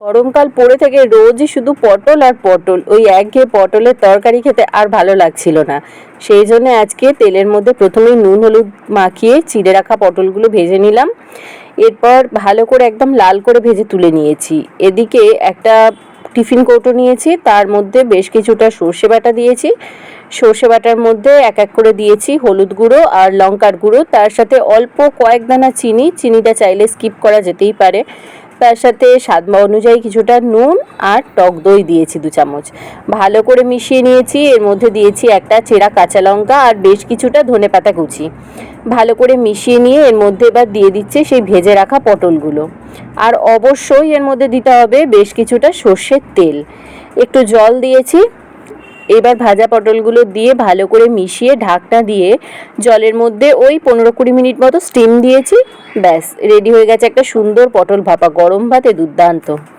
গরমকাল পড়ে থেকে রোজই শুধু পটল আর পটল, ওই একঘেয়ে পটলের তরকারি খেতে আর ভালো লাগছিল না। সেই জন্য আজকে তেলের মধ্যে প্রথমেই নুন হলুদ মাখিয়ে চিড়ে রাখা পটলগুলো ভেজে নিলাম। এরপর ভালো করে একদম লাল করে ভেজে তুলে নিয়েছি। এদিকে একটা টিফিন কৌটো নিয়েছি, তার মধ্যে বেশ কিছুটা সর্ষে বাটা দিয়েছি। সর্ষে বাটার মধ্যে এক এক করে দিয়েছি হলুদ গুঁড়ো আর লঙ্কার গুঁড়ো, তার সাথে অল্প কয়েক দানা চিনি, চিনিটা চাইলে স্কিপ করা যেতেই পারে। তার সাথে স্বাদ অনুযায়ী কিছুটা নুন আর টক দই দিয়েছি 2 চামচ। ভালো করে মিশিয়ে নিয়েছি। এর মধ্যে দিয়েছি একটা চেরা কাঁচা লঙ্কা আর বেশ কিছুটা ধনেপাতা কুচি। ভালো করে মিশিয়ে নিয়ে এর মধ্যে এবার দিয়ে দিচ্ছে সেই ভেজে রাখা পটলগুলো। আর অবশ্যই এর মধ্যে দিতে হবে বেশ কিছুটা সর্ষের তেল। একটু জল দিয়েছি। এবার ভাজা পটলগুলো দিয়ে ভালো করে মিশিয়ে ঢাকনা দিয়ে জলের মধ্যে ওই 15-20 মিনিট মতো স্টিম দিয়েছি। ব্যাস রেডি হয়ে গেছে একটা সুন্দর পটল ভাপা, গরম ভাতে দুর্দান্ত।